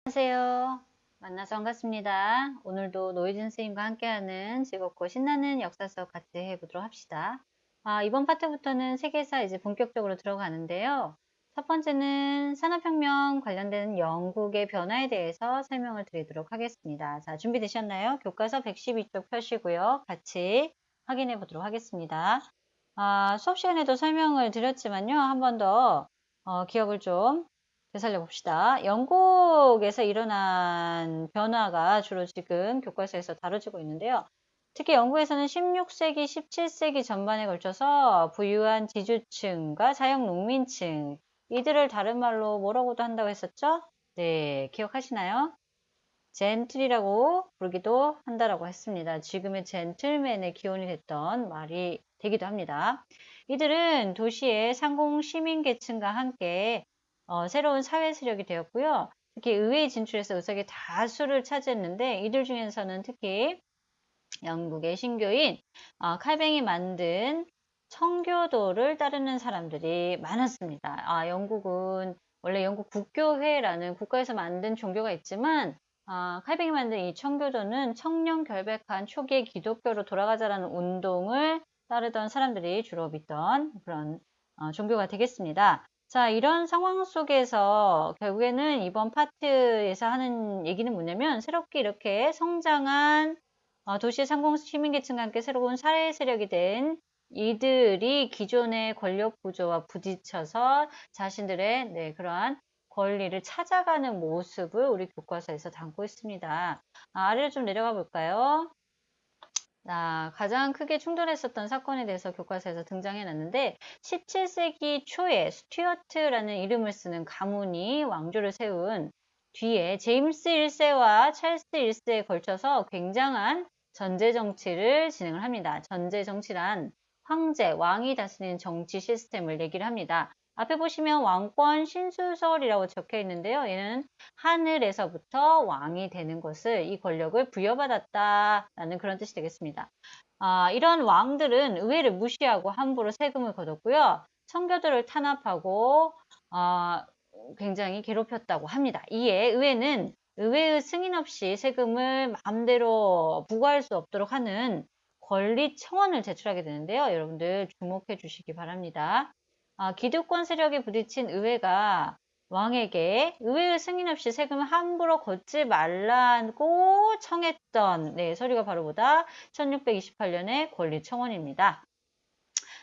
안녕하세요. 만나서 반갑습니다. 오늘도 노희진 선생님과 함께하는 즐겁고 신나는 역사 수업 같이 해보도록 합시다. 이번 파트부터는 세계사 이제 본격적으로 들어가는데요. 첫 번째는 산업혁명 관련된 영국의 변화에 대해서 설명을 드리도록 하겠습니다. 자, 준비되셨나요? 교과서 112쪽 펴시고요. 같이 확인해 보도록 하겠습니다. 수업 시간에도 설명을 드렸지만요. 한 번 더 기억을 좀 되살려 봅시다. 영국에서 일어난 변화가 주로 지금 교과서에서 다뤄지고 있는데요. 특히 영국에서는 16세기, 17세기 전반에 걸쳐서 부유한 지주층과 자영농민층, 이들을 다른 말로 뭐라고도 한다고 했었죠? 네, 기억하시나요? 젠틀이라고 부르기도 한다라고 했습니다. 지금의 젠틀맨의 기원이 됐던 말이 되기도 합니다. 이들은 도시의 상공 시민계층과 함께 새로운 사회 세력이 되었고요. 특히 의회에 진출해서 의석의 다수를 차지했는데 이들 중에서는 특히 영국의 신교인 칼뱅이 만든 청교도를 따르는 사람들이 많았습니다. 영국은 원래 영국 국교회라는 국가에서 만든 종교가 있지만 칼뱅이 만든 이 청교도는 청렴 결백한 초기의 기독교로 돌아가자라는 운동을 따르던 사람들이 주로 믿던 그런 종교가 되겠습니다. 자, 이런 상황 속에서 결국에는 이번 파트에서 하는 얘기는 뭐냐면 새롭게 이렇게 성장한 도시 상공 시민계층과 함께 새로운 사회 세력이 된 이들이 기존의 권력 구조와 부딪혀서 자신들의 그러한 권리를 찾아가는 모습을 우리 교과서에서 담고 있습니다. 아래로 좀 내려가 볼까요? 가장 크게 충돌했었던 사건에 대해서 교과서에서 등장해 놨는데 17세기 초에 스튜어트라는 이름을 쓰는 가문이 왕조를 세운 뒤에 제임스 1세와 찰스 1세에 걸쳐서 굉장한 전제 정치를 진행을 합니다. 전제 정치란 황제, 왕이 다스리는 정치 시스템을 얘기를 합니다. 앞에 보시면 왕권 신수설이라고 적혀 있는데요. 얘는 하늘에서부터 왕이 되는 것을, 이 권력을 부여받았다라는 그런 뜻이 되겠습니다. 이런 왕들은 의회를 무시하고 함부로 세금을 거뒀고요. 청교도를 탄압하고 굉장히 괴롭혔다고 합니다. 이에 의회는 의회의 승인 없이 세금을 마음대로 부과할 수 없도록 하는 권리 청원을 제출하게 되는데요. 여러분들 주목해 주시기 바랍니다. 기득권 세력에 부딪힌 의회가 왕에게 의회의 승인 없이 세금을 함부로 걷지 말라고 청했던 서류가 바로 보다 1628년의 권리청원입니다.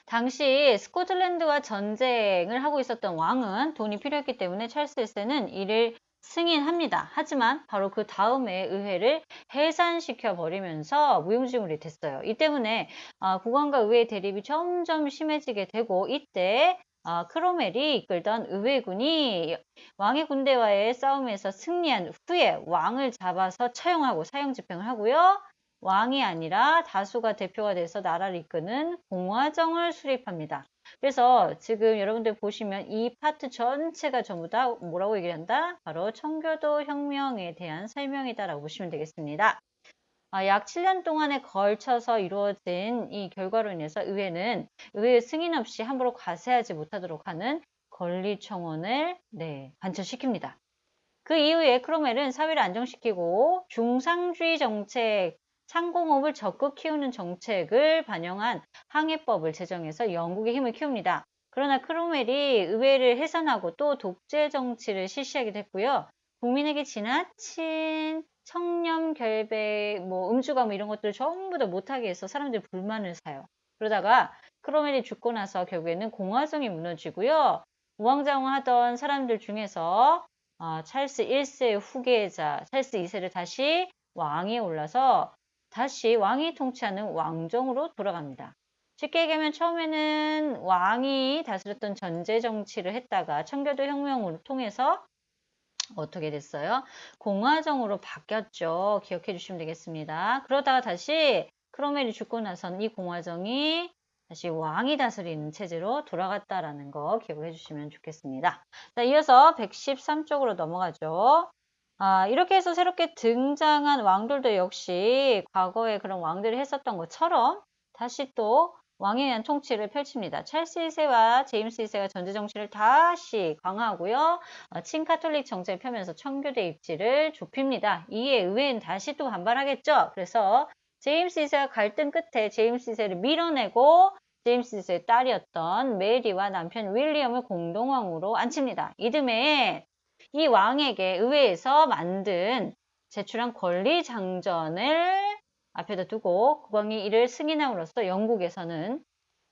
당시 스코틀랜드와 전쟁을 하고 있었던 왕은 돈이 필요했기 때문에 찰스 1세는 이를 승인합니다. 하지만 바로 그 다음에 의회를 해산시켜 버리면서 무용지물이 됐어요. 이 때문에 국왕과 의회의 대립이 점점 심해지게 되고 이때 크로멜이 이끌던 의회군이 왕의 군대와의 싸움에서 승리한 후에 왕을 잡아서 처형하고 사형 집행을 하고요. 왕이 아니라 다수가 대표가 돼서 나라를 이끄는 공화정을 수립합니다. 그래서 지금 여러분들 보시면 이 파트 전체가 전부 다 뭐라고 얘기를 한다? 바로 청교도 혁명에 대한 설명이다라고 보시면 되겠습니다. 약 7년 동안에 걸쳐서 이루어진 이 결과로 인해서 의회는 의회의 승인 없이 함부로 과세하지 못하도록 하는 권리청원을 관철시킵니다. 그 이후에 크로멜은 사회를 안정시키고 중상주의 정책, 상공업을 적극 키우는 정책을 반영한 항해법을 제정해서 영국의 힘을 키웁니다. 그러나 크로멜이 의회를 해산하고 또 독재 정치를 실시하기도 했고요. 국민에게 지나친 청렴, 결백, 음주가 이런 것들을 전부 다 못하게 해서 사람들이 불만을 사요. 그러다가 크로멜이 죽고 나서 결국에는 공화정이 무너지고요. 우왕좌왕하던 사람들 중에서 찰스 1세의 후계자 찰스 2세를 다시 왕위에 올라서 다시 왕이 통치하는 왕정으로 돌아갑니다. 쉽게 얘기하면 처음에는 왕이 다스렸던 전제 정치를 했다가 청교도 혁명을 통해서 어떻게 됐어요? 공화정으로 바뀌었죠. 기억해 주시면 되겠습니다. 그러다가 다시 크로멜이 죽고 나선 이 공화정이 다시 왕이 다스리는 체제로 돌아갔다라는 거 기억해 주시면 좋겠습니다. 자, 이어서 113쪽으로 넘어가죠. 이렇게 해서 새롭게 등장한 왕들도 역시 과거에 그런 왕들이 했었던 것처럼 다시 또 왕에 의한 통치를 펼칩니다. 찰스 1세와 제임스 1세가 전제 정치를 다시 강화하고요. 친카톨릭 정책을 펴면서 청교대 입지를 좁힙니다. 이에 의회는 다시 또 반발하겠죠. 그래서 제임스 2세와 갈등 끝에 제임스 2세를 밀어내고 제임스 2세의 딸이었던 메리와 남편 윌리엄을 공동왕으로 앉힙니다. 이듬해 이 왕에게 의회에서 제출한 권리장전을 앞에다 두고 국왕이 이를 승인함으로써 영국에서는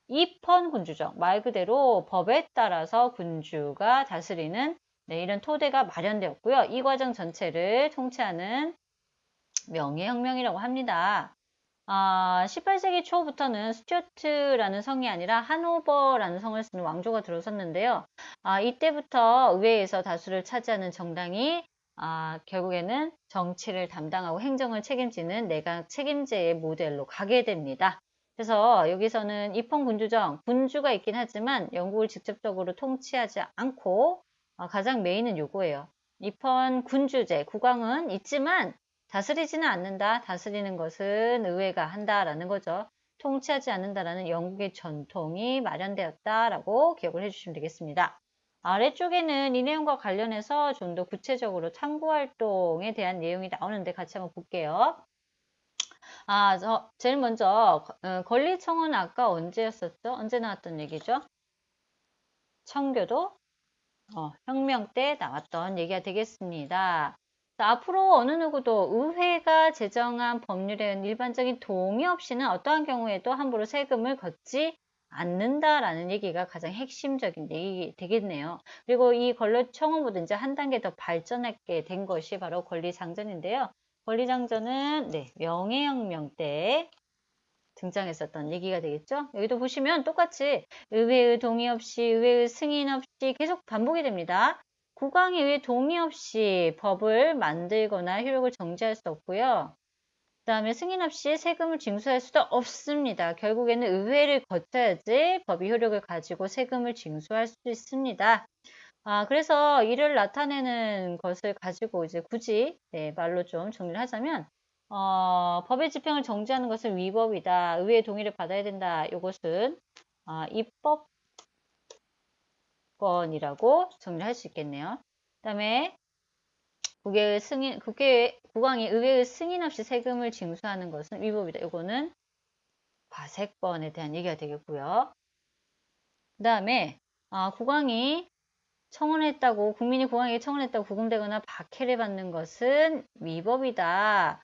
입헌 군주정, 말 그대로 법에 따라서 군주가 다스리는 이런 토대가 마련되었고요. 이 과정 전체를 통치하는 명예혁명이라고 합니다. 18세기 초부터는 스튜어트라는 성이 아니라 하노버라는 성을 쓰는 왕조가 들어섰는데요. 이때부터 의회에서 다수를 차지하는 정당이 결국에는 정치를 담당하고 행정을 책임지는 내각 책임제의 모델로 가게 됩니다. 그래서 여기서는 입헌군주정, 군주가 있긴 하지만 영국을 직접적으로 통치하지 않고 가장 메인은 요거예요. 입헌군주제, 국왕은 있지만 다스리지는 않는다. 다스리는 것은 의회가 한다라는 거죠. 통치하지 않는다라는 영국의 전통이 마련되었다라고 기억을 해주시면 되겠습니다. 아래쪽에는 이 내용과 관련해서 좀 더 구체적으로 탐구활동에 대한 내용이 나오는데 같이 한번 볼게요. 제일 먼저 권리청은 아까 언제였었죠? 언제 나왔던 얘기죠? 청교도 혁명 때 나왔던 얘기가 되겠습니다. 자, 앞으로 어느 누구도 의회가 제정한 법률에 의한 일반적인 동의 없이는 어떠한 경우에도 함부로 세금을 걷지 않는다라는 얘기가 가장 핵심적인 얘기 되겠네요. 그리고 이 권리청원보다 이제 한 단계 더 발전하게 된 것이 바로 권리장전인데요. 권리장전은 명예혁명 때 등장했었던 얘기가 되겠죠. 여기도 보시면 똑같이 의회의 동의 없이, 의회의 승인 없이 계속 반복이 됩니다. 국왕에 의해 동의 없이 법을 만들거나 효력을 정지할 수 없고요. 그 다음에 승인 없이 세금을 징수할 수도 없습니다. 결국에는 의회를 거쳐야지 법이 효력을 가지고 세금을 징수할 수 있습니다. 그래서 이를 나타내는 것을 가지고 이제 굳이 말로 좀 정리를 하자면 법의 집행을 정지하는 것은 위법이다. 의회의 동의를 받아야 된다. 이것은 입법권이라고 정리를 할 수 있겠네요. 그 다음에 국왕이 의회의 승인 없이 세금을 징수하는 것은 위법이다. 이거는 과세권에 대한 얘기가 되겠고요. 그 다음에 국왕이 청원했다고 국민이 국왕에게 청원했다고 구금되거나 박해를 받는 것은 위법이다.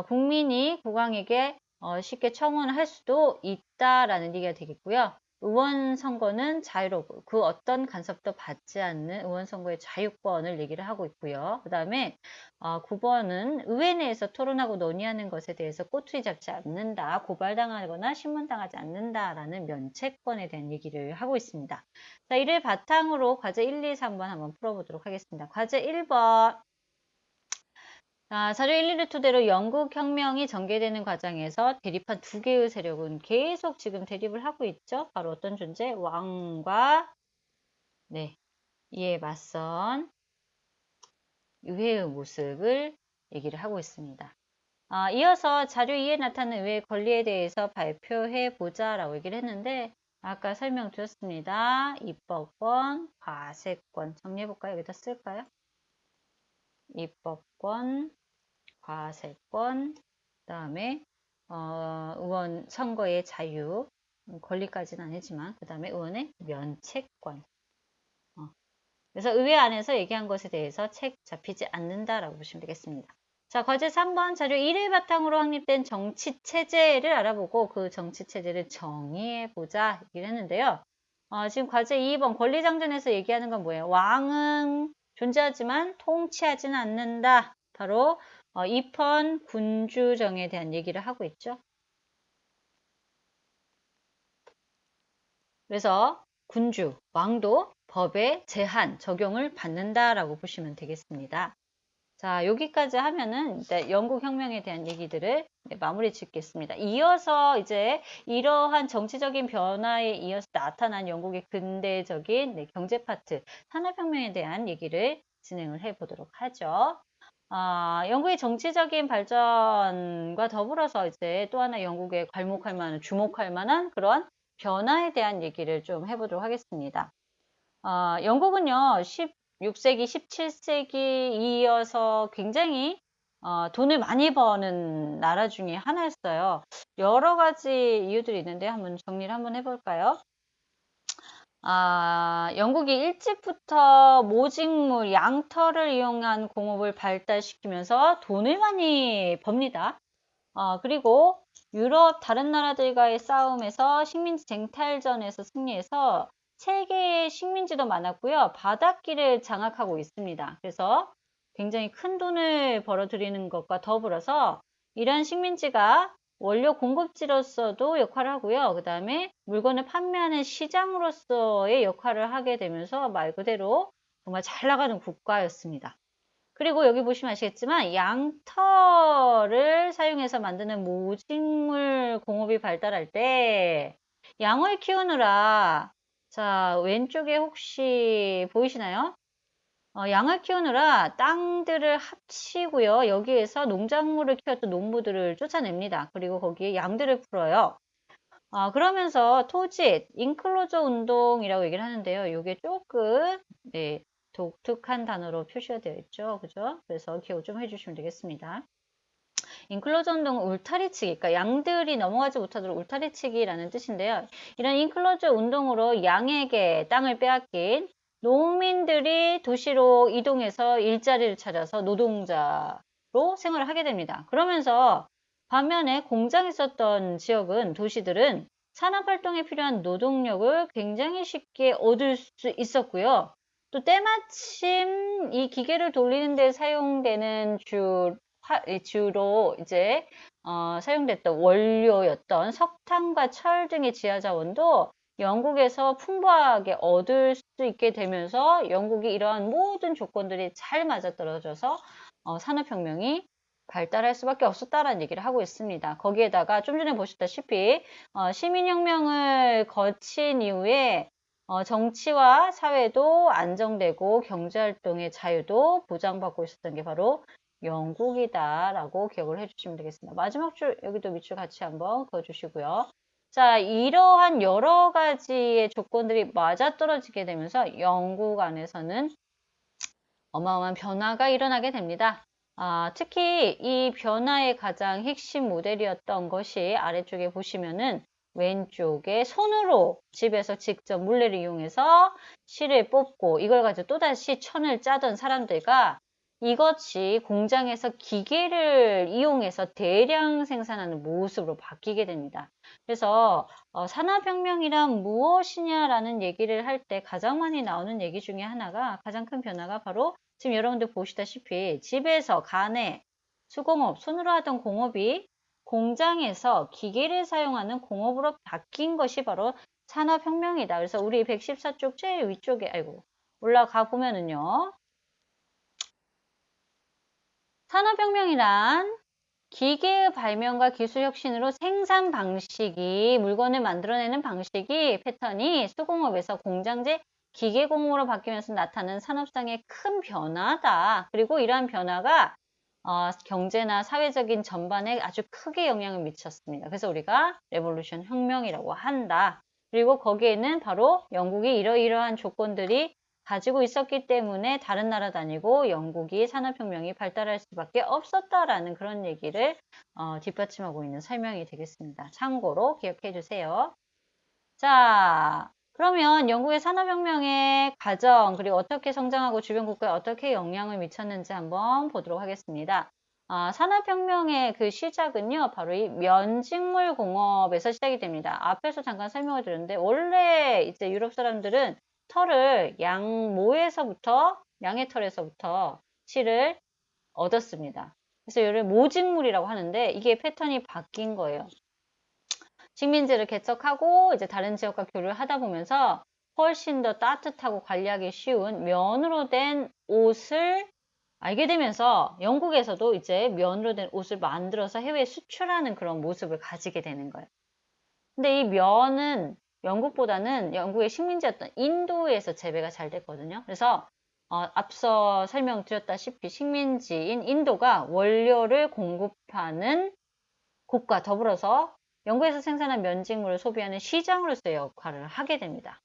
국민이 국왕에게 쉽게 청원을 할 수도 있다라는 얘기가 되겠고요. 의원 선거는 자유롭고 그 어떤 간섭도 받지 않는 의원 선거의 자유권을 얘기를 하고 있고요. 그 다음에 9번은 의회 내에서 토론하고 논의하는 것에 대해서 꼬투리 잡지 않는다. 고발당하거나 신문당하지 않는다라는 면책권에 대한 얘기를 하고 있습니다. 자, 이를 바탕으로 과제 1, 2, 3번 한번 풀어보도록 하겠습니다. 과제 1번. 자료 1, 2를 토대로 영국 혁명이 전개되는 과정에서 대립한 두 개의 세력은 계속 지금 대립을 하고 있죠. 바로 어떤 존재? 왕과 이에 맞선 의회의 모습을 얘기를 하고 있습니다. 이어서 자료 2에 나타나는 의회의 권리에 대해서 발표해 보자라고 얘기를 했는데 아까 설명드렸습니다. 입법권, 과세권 정리해볼까요? 여기다 쓸까요? 입법권, 과세권, 그 다음에 의원 선거의 자유, 권리까지는 아니지만 그 다음에 의원의 면책권. 그래서 의회 안에서 얘기한 것에 대해서 책 잡히지 않는다라고 보시면 되겠습니다. 자, 과제 3번 자료 1을 바탕으로 확립된 정치체제를 알아보고 그 정치체제를 정의해보자 얘기를 했는데요. 지금 과제 2번 권리장전에서 얘기하는 건 뭐예요? 왕은 존재하지만 통치하지는 않는다. 바로 입헌 군주정에 대한 얘기를 하고 있죠. 그래서 군주, 왕도 법의 제한, 적용을 받는다라고 보시면 되겠습니다. 자, 여기까지 하면은 이제 영국 혁명에 대한 얘기들을 마무리 짓겠습니다. 이어서 이제 이러한 정치적인 변화에 이어서 나타난 영국의 근대적인 경제 파트, 산업혁명에 대한 얘기를 진행을 해 보도록 하죠. 영국의 정치적인 발전과 더불어서 이제 또 하나 영국의 주목할 만한 그런 변화에 대한 얘기를 좀 해보도록 하겠습니다. 영국은요, 16세기, 17세기 이어서 굉장히 돈을 많이 버는 나라 중에 하나였어요. 여러 가지 이유들이 있는데 한번 정리를 한번 해볼까요? 영국이 일찍부터 모직물, 양털을 이용한 공업을 발달시키면서 돈을 많이 법니다. 그리고 유럽 다른 나라들과의 싸움에서 식민지 쟁탈전에서 승리해서 세계의 식민지도 많았고요. 바닷길을 장악하고 있습니다. 그래서 굉장히 큰 돈을 벌어들이는 것과 더불어서 이러한 식민지가 원료 공급지로서도 역할을 하고요. 그 다음에 물건을 판매하는 시장으로서의 역할을 하게 되면서 말 그대로 정말 잘 나가는 국가였습니다. 그리고 여기 보시면 아시겠지만 양털을 사용해서 만드는 모직물 공업이 발달할 때 양을 키우느라 자 왼쪽에 혹시 보이시나요? 양을 키우느라 땅들을 합치고요. 여기에서 농작물을 키웠던 농부들을 쫓아냅니다. 그리고 거기에 양들을 풀어요. 그러면서 토지, 인클로저 운동이라고 얘기를 하는데요. 이게 조금 네, 독특한 단어로 표시가 되어 있죠. 그죠? 그래서 기억 좀 해주시면 되겠습니다. 인클로저 운동은 울타리치기, 그러니까 양들이 넘어가지 못하도록 울타리치기라는 뜻인데요. 이런 인클로저 운동으로 양에게 땅을 빼앗긴 농민들이 도시로 이동해서 일자리를 찾아서 노동자로 생활을 하게 됩니다. 그러면서 반면에 공장이 있었던 지역은 도시들은 산업활동에 필요한 노동력을 굉장히 쉽게 얻을 수 있었고요. 또 때마침 이 기계를 돌리는 데 사용되는 주로 이제 사용됐던 원료였던 석탄과 철 등의 지하자원도 영국에서 풍부하게 얻을 수 있게 되면서 영국이 이러한 모든 조건들이 잘 맞아떨어져서 산업혁명이 발달할 수밖에 없었다라는 얘기를 하고 있습니다. 거기에다가 좀 전에 보셨다시피 시민혁명을 거친 이후에 정치와 사회도 안정되고 경제활동의 자유도 보장받고 있었던 게 바로 영국이다라고 기억을 해주시면 되겠습니다. 마지막 줄 여기도 밑줄 같이 한번 그어주시고요. 자, 이러한 여러 가지의 조건들이 맞아떨어지게 되면서 영국 안에서는 어마어마한 변화가 일어나게 됩니다. 특히 이 변화의 가장 핵심 모델이었던 것이 아래쪽에 보시면은 왼쪽에 손으로 집에서 직접 물레를 이용해서 실을 뽑고 이걸 가지고 또다시 천을 짜던 사람들과 이것이 공장에서 기계를 이용해서 대량 생산하는 모습으로 바뀌게 됩니다. 그래서 산업혁명이란 무엇이냐라는 얘기를 할 때 가장 많이 나오는 얘기 중에 하나가 가장 큰 변화가 바로 지금 여러분들 보시다시피 집에서 가내, 수공업, 손으로 하던 공업이 공장에서 기계를 사용하는 공업으로 바뀐 것이 바로 산업혁명이다. 그래서 우리 114쪽 제일 위쪽에 올라가 보면은요. 산업혁명이란 기계의 발명과 기술 혁신으로 생산 방식이 물건을 만들어내는 방식이 패턴이 수공업에서 공장제 기계공업으로 바뀌면서 나타나는 산업상의 큰 변화다. 그리고 이러한 변화가 경제나 사회적인 전반에 아주 크게 영향을 미쳤습니다. 그래서 우리가 레볼루션 혁명이라고 한다. 그리고 거기에는 바로 영국이 이러이러한 조건들이 가지고 있었기 때문에 다른 나라 다니고 영국이 산업혁명이 발달할 수밖에 없었다라는 그런 얘기를 뒷받침하고 있는 설명이 되겠습니다. 참고로 기억해 주세요. 자, 그러면 영국의 산업혁명의 과정 그리고 어떻게 성장하고 주변 국가에 어떻게 영향을 미쳤는지 한번 보도록 하겠습니다. 산업혁명의 그 시작은요, 바로 이 면직물 공업에서 시작이 됩니다. 앞에서 잠깐 설명을 드렸는데 원래 이제 유럽 사람들은 털을 양의 털에서부터 실을 얻었습니다. 그래서 이를 모직물이라고 하는데 이게 패턴이 바뀐 거예요. 식민지를 개척하고 이제 다른 지역과 교류를 하다 보면서 훨씬 더 따뜻하고 관리하기 쉬운 면으로 된 옷을 알게 되면서 영국에서도 이제 면으로 된 옷을 만들어서 해외에 수출하는 그런 모습을 가지게 되는 거예요. 근데 이 면은 영국보다는 영국의 식민지였던 인도에서 재배가 잘 됐거든요. 그래서 앞서 설명드렸다시피 식민지인 인도가 원료를 공급하는 곳과 더불어서 영국에서 생산한 면직물을 소비하는 시장으로서의 역할을 하게 됩니다.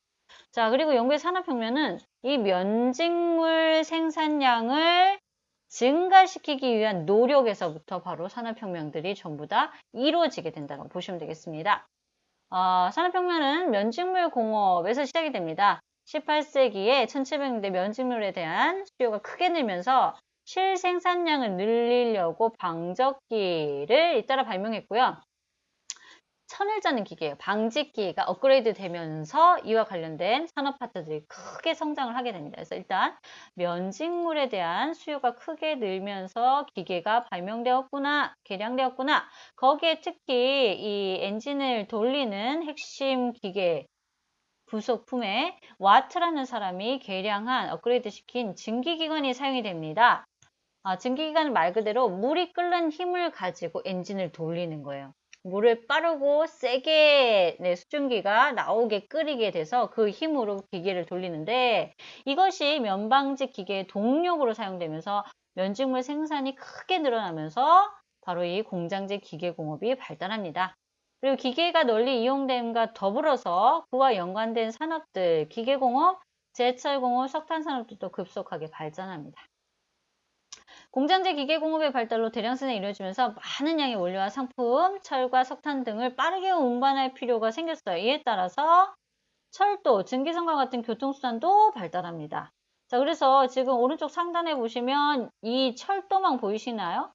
자, 그리고 영국의 산업혁명은 이 면직물 생산량을 증가시키기 위한 노력에서부터 바로 산업혁명들이 전부 다 이루어지게 된다고 보시면 되겠습니다. 산업혁명은 면직물 공업에서 시작이 됩니다. 18세기에 1700년대 면직물에 대한 수요가 크게 늘면서 실생산량을 늘리려고 방적기를 잇따라 발명했고요. 천을 짜는 기계예요. 방직기가 업그레이드 되면서 이와 관련된 산업 파트들이 크게 성장을 하게 됩니다. 그래서 일단 면직물에 대한 수요가 크게 늘면서 기계가 발명되었구나, 개량되었구나. 거기에 특히 이 엔진을 돌리는 핵심 기계 부속품에 와트라는 사람이 개량한 업그레이드 시킨 증기기관이 사용이 됩니다. 증기기관은 말 그대로 물이 끓는 힘을 가지고 엔진을 돌리는 거예요. 물을 빠르고 세게 수증기가 나오게 끓이게 돼서 그 힘으로 기계를 돌리는데 이것이 면방직 기계의 동력으로 사용되면서 면직물 생산이 크게 늘어나면서 바로 이 공장제 기계공업이 발달합니다. 그리고 기계가 널리 이용됨과 더불어서 그와 연관된 산업들, 기계공업, 제철공업, 석탄산업도 급속하게 발전합니다. 공장제 기계공업의 발달로 대량 생산이 이루어지면서 많은 양의 원료와 상품, 철과 석탄 등을 빠르게 운반할 필요가 생겼어요. 이에 따라서 철도, 증기선과 같은 교통수단도 발달합니다. 자, 그래서 지금 오른쪽 상단에 보시면 이 철도망 보이시나요?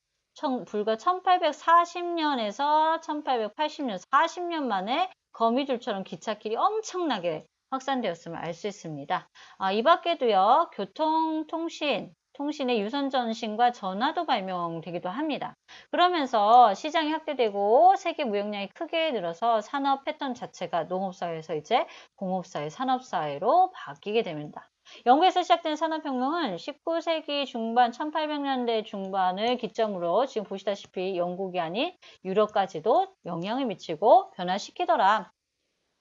불과 1840년에서 1880년, 40년 만에 거미줄처럼 기찻길이 엄청나게 확산되었음을 알 수 있습니다. 이 밖에도요, 교통, 통신의 유선 전신과 전화도 발명되기도 합니다. 그러면서 시장이 확대되고 세계 무역량이 크게 늘어서 산업 패턴 자체가 농업사회에서 이제 공업사회, 산업사회로 바뀌게 됩니다. 영국에서 시작된 산업혁명은 19세기 중반, 1800년대 중반을 기점으로 지금 보시다시피 영국이 아닌 유럽까지도 영향을 미치고 변화시키더라.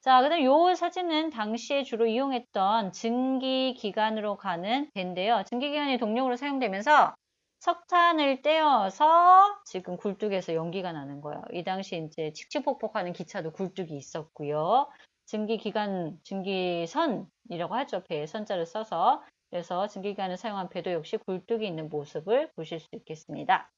자, 그 다음 요 사진은 당시에 주로 이용했던 증기기관으로 가는 배인데요. 증기기관이 동력으로 사용되면서 석탄을 떼어서 지금 굴뚝에서 연기가 나는 거예요. 이 당시 이제 칙칙폭폭하는 기차도 굴뚝이 있었고요. 증기선이라고 하죠. 배에 선자를 써서. 그래서 증기기관을 사용한 배도 역시 굴뚝이 있는 모습을 보실 수 있겠습니다.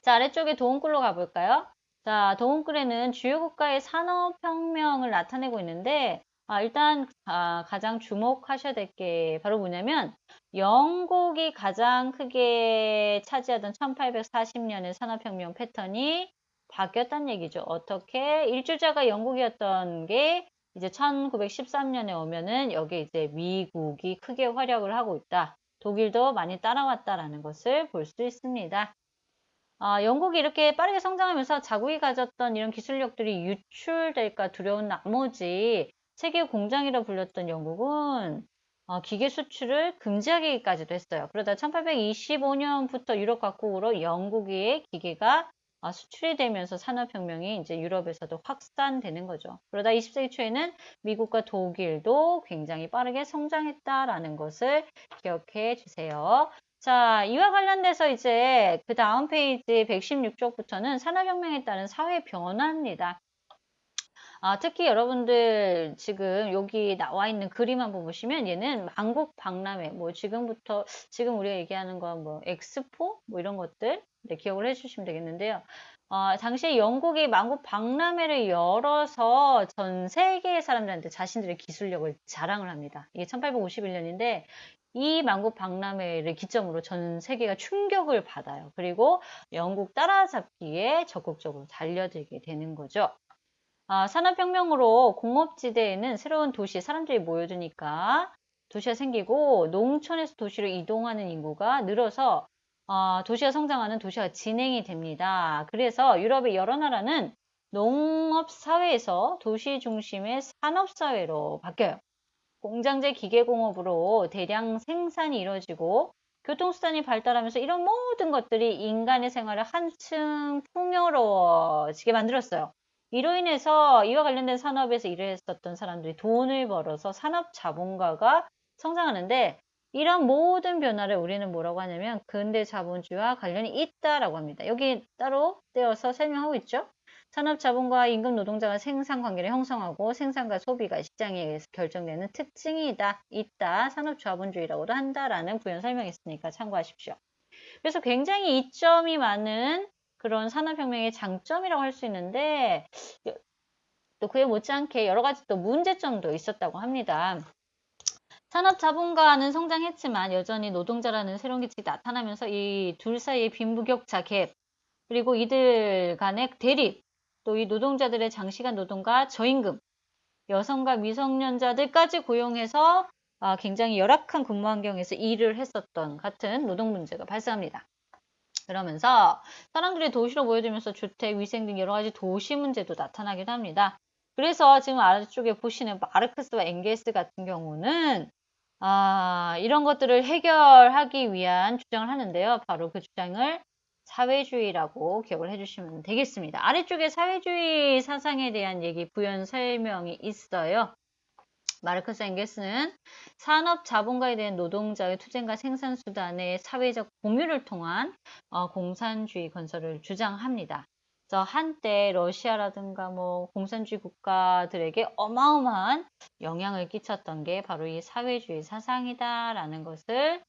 자, 아래쪽에 도움글로 가볼까요? 자, 도움글에는 주요 국가의 산업혁명을 나타내고 있는데, 일단 가장 주목하셔야 될 게 바로 뭐냐면, 영국이 가장 크게 차지하던 1840년의 산업혁명 패턴이 바뀌었다는 얘기죠. 어떻게? 일주자가 영국이었던 게 이제 1913년에 오면은 여기 이제 미국이 크게 활약을 하고 있다. 독일도 많이 따라왔다라는 것을 볼 수 있습니다. 영국이 이렇게 빠르게 성장하면서 자국이 가졌던 이런 기술력들이 유출될까 두려운 나머지 세계 공장이라 불렸던 영국은 기계 수출을 금지하기까지도 했어요. 그러다 1825년부터 유럽 각국으로 영국의 기계가 수출이 되면서 산업혁명이 이제 유럽에서도 확산되는 거죠. 그러다 20세기 초에는 미국과 독일도 굉장히 빠르게 성장했다라는 것을 기억해 주세요. 자, 이와 관련돼서 이제 그 다음 페이지 116쪽부터는 산업혁명에 따른 사회 변화입니다. 특히 여러분들 지금 여기 나와 있는 그림 한번 보시면 얘는 만국 박람회, 뭐 지금 우리가 얘기하는 건 뭐 엑스포? 뭐 이런 것들 기억을 해주시면 되겠는데요. 당시에 영국이 만국 박람회를 열어서 전 세계의 사람들한테 자신들의 기술력을 자랑을 합니다. 이게 1851년인데 이 만국 박람회를 기점으로 전 세계가 충격을 받아요. 그리고 영국 따라잡기에 적극적으로 달려들게 되는 거죠. 산업혁명으로 공업지대에는 새로운 도시, 사람들이 모여드니까 도시가 생기고 농촌에서 도시로 이동하는 인구가 늘어서 도시가 성장하는 도시가 진행이 됩니다. 그래서 유럽의 여러 나라는 농업사회에서 도시 중심의 산업사회로 바뀌어요. 공장제 기계공업으로 대량 생산이 이루어지고 교통수단이 발달하면서 이런 모든 것들이 인간의 생활을 한층 풍요로워지게 만들었어요. 이로 인해서 이와 관련된 산업에서 일을 했었던 사람들이 돈을 벌어서 산업 자본가가 성장하는데 이런 모든 변화를 우리는 뭐라고 하냐면 근대 자본주의와 관련이 있다라고 합니다. 여기 따로 떼어서 설명하고 있죠. 산업자본과 임금 노동자가 생산관계를 형성하고 생산과 소비가 시장에 의해서 결정되는 특징이 있다. 산업자본주의라고도 한다라는 부연 설명이 있으니까 참고하십시오. 그래서 굉장히 이점이 많은 그런 산업혁명의 장점이라고 할 수 있는데 또 그에 못지않게 여러 가지 또 문제점도 있었다고 합니다. 산업자본가는 성장했지만 여전히 노동자라는 새로운 계층이 나타나면서 이 둘 사이의 빈부격차 갭, 그리고 이들 간의 대립, 또 이 노동자들의 장시간 노동과 저임금, 여성과 미성년자들까지 고용해서 굉장히 열악한 근무 환경에서 일을 했었던 같은 노동 문제가 발생합니다. 그러면서 사람들이 도시로 모여들면서 주택, 위생 등 여러 가지 도시 문제도 나타나기도 합니다. 그래서 지금 아래쪽에 보시는 마르크스와 엥겔스 같은 경우는 이런 것들을 해결하기 위한 주장을 하는데요. 바로 그 주장을 사회주의라고 기억을 해주시면 되겠습니다. 아래쪽에 사회주의 사상에 대한 얘기 부연 설명이 있어요. 마르크스 엥겔스는 산업 자본가에 대한 노동자의 투쟁과 생산수단의 사회적 공유를 통한 공산주의 건설을 주장합니다. 그래서 한때 러시아라든가 뭐 공산주의 국가들에게 어마어마한 영향을 끼쳤던 게 바로 이 사회주의 사상이다라는 것을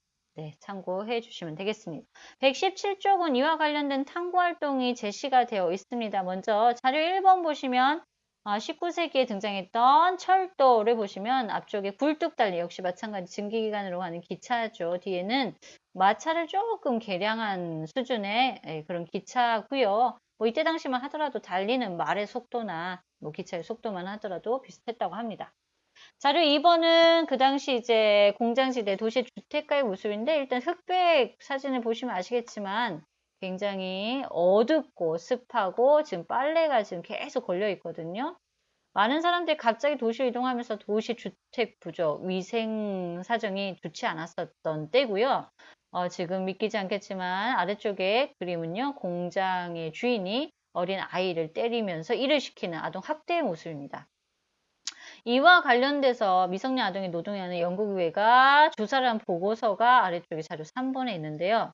참고해 주시면 되겠습니다. 117쪽은 이와 관련된 탐구활동이 제시가 되어 있습니다. 먼저 자료 1번 보시면 19세기에 등장했던 철도를 보시면 앞쪽에 굴뚝 달리 역시 마찬가지 증기기관으로 가는 기차죠. 뒤에는 마차를 조금 개량한 수준의 그런 기차고요. 뭐 이때 당시만 하더라도 달리는 말의 속도나 뭐 기차의 속도만 하더라도 비슷했다고 합니다. 자료 2번은 그 당시 이제 공장지대 도시 주택가의 모습인데 일단 흑백 사진을 보시면 아시겠지만 굉장히 어둡고 습하고 지금 빨래가 지금 계속 걸려 있거든요. 많은 사람들이 갑자기 도시로 이동하면서 도시 주택 부족, 위생 사정이 좋지 않았었던 때고요. 지금 믿기지 않겠지만 아래쪽에 그림은요. 공장의 주인이 어린 아이를 때리면서 일을 시키는 아동 학대의 모습입니다. 이와 관련돼서 미성년 아동의 노동에 하는 연구기구가 조사를 한 보고서가 아래쪽에 자료 3번에 있는데요.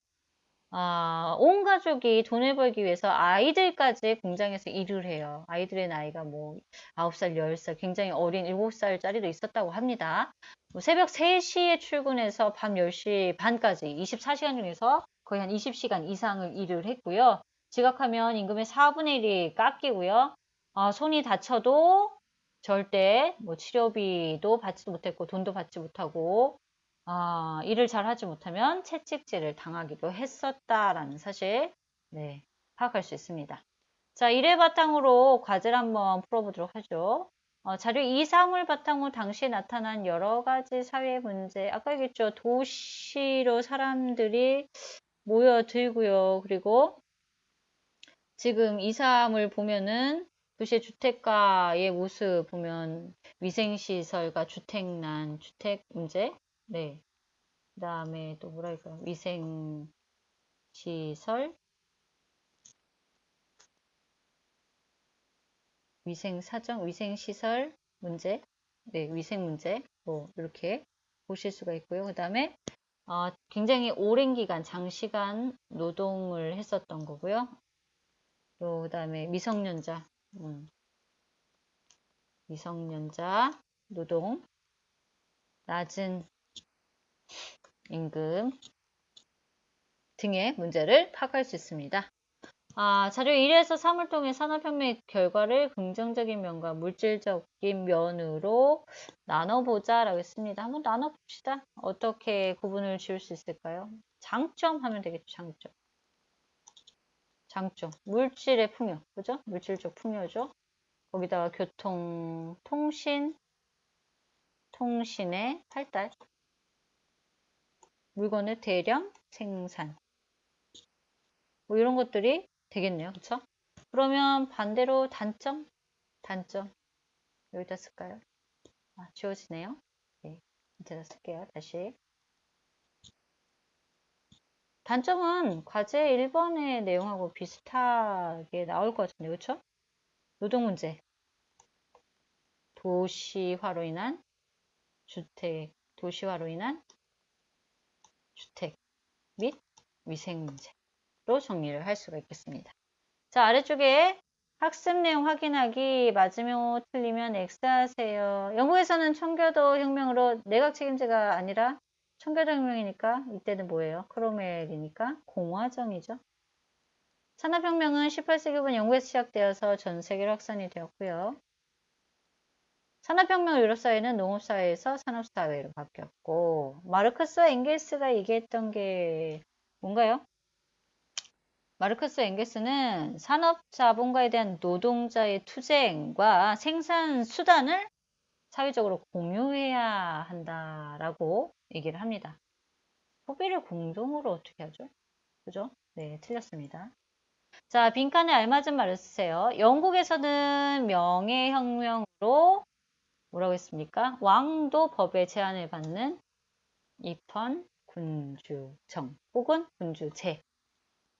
온 가족이 돈을 벌기 위해서 아이들까지 공장에서 일을 해요. 아이들의 나이가 뭐 9살, 10살, 굉장히 어린 7살짜리도 있었다고 합니다. 새벽 3시에 출근해서 밤 10시 반까지 24시간 중에서 거의 한 20시간 이상을 일을 했고요. 지각하면 임금의 4분의 1이 깎이고요. 손이 다쳐도 절대 뭐 치료비도 받지도 못했고 돈도 받지 못하고 일을 잘 하지 못하면 채찍질을 당하기도 했었다라는 사실 파악할 수 있습니다. 자, 이래 바탕으로 과제를 한번 풀어보도록 하죠. 자료 2, 3을 바탕으로 당시에 나타난 여러 가지 사회 문제, 아까 얘기했죠. 도시로 사람들이 모여들고요. 그리고 지금 2, 3을 보면은 도시의 주택가의 모습 보면 위생시설과 주택난, 주택 문제, 그 다음에 또 뭐라 할까요? 위생시설, 위생사정, 위생시설 문제, 위생 문제, 뭐, 이렇게 보실 수가 있고요. 그 다음에, 굉장히 오랜 기간, 장시간 노동을 했었던 거고요. 또, 그 다음에 미성년자, 미성년자 노동, 낮은 임금 등의 문제를 파악할 수 있습니다. 자료 1에서 3을 통해 산업혁명의 결과를 긍정적인 면과 물질적인 면으로 나눠보자 라고 했습니다. 한번 나눠봅시다. 어떻게 구분을 지을 수 있을까요? 장점 하면 되겠죠. 장점. 장점. 물질의 풍요. 그죠? 물질적 풍요죠. 거기다가 교통, 통신, 통신의 발달. 물건의 대량 생산. 뭐 이런 것들이 되겠네요. 그쵸? 그러면 반대로 단점? 단점. 여기다 쓸까요? 지워지네요. 밑에다 쓸게요. 다시. 단점은 과제 1번의 내용하고 비슷하게 나올 것 같은데, 그쵸? 노동 문제. 도시화로 인한 주택, 도시화로 인한 주택 및 위생 문제로 정리를 할 수가 있겠습니다. 자, 아래쪽에 학습 내용 확인하기. 맞으면 O, 틀리면 X 하세요. 영국에서는 청교도 혁명으로 내각 책임제가 아니라 청교도 혁명이니까 이때는 뭐예요? 크로멜이니까 공화정이죠. 산업혁명은 18세기부터 영국에서 시작되어서 전 세계로 확산이 되었고요. 산업혁명 유럽 사회는 농업사회에서 산업사회로 바뀌었고, 마르크스와 엥겔스가 얘기했던 게 뭔가요? 마르크스 엥겔스는 산업자본가에 대한 노동자의 투쟁과 생산 수단을 사회적으로 공유해야 한다라고 얘기를 합니다. 소비를 공동으로 어떻게 하죠? 그죠? 네, 틀렸습니다. 자, 빈칸에 알맞은 말을 쓰세요. 영국에서는 명예혁명으로 뭐라고 했습니까? 왕도 법의 제한을 받는 입헌 군주정 혹은 군주제.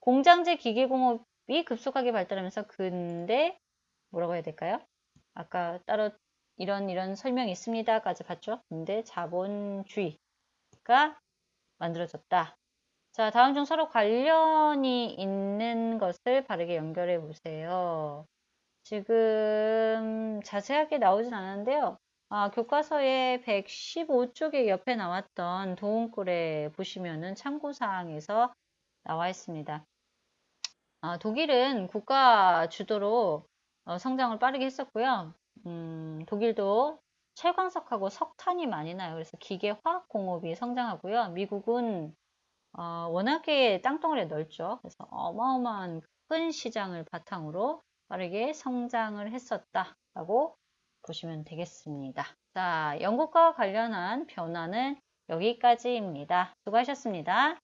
공장제 기계공업이 급속하게 발달하면서 근대 뭐라고 해야 될까요? 아까 따로 이런 설명이 있습니다까지 봤죠? 근대 자본주의가 만들어졌다. 자, 다음 중 서로 관련이 있는 것을 바르게 연결해 보세요. 지금 자세하게 나오진 않았는데요. 교과서에 115쪽에 옆에 나왔던 도움글에 보시면은 참고사항에서 나와 있습니다. 독일은 국가 주도로 성장을 빠르게 했었고요. 독일도 철광석하고 석탄이 많이 나요. 그래서 기계 화학 공업이 성장하고요. 미국은 워낙에 땅덩어리가 넓죠. 그래서 어마어마한 큰 시장을 바탕으로 빠르게 성장을 했었다라고 보시면 되겠습니다. 자, 영국과 관련한 변화는 여기까지입니다. 수고하셨습니다.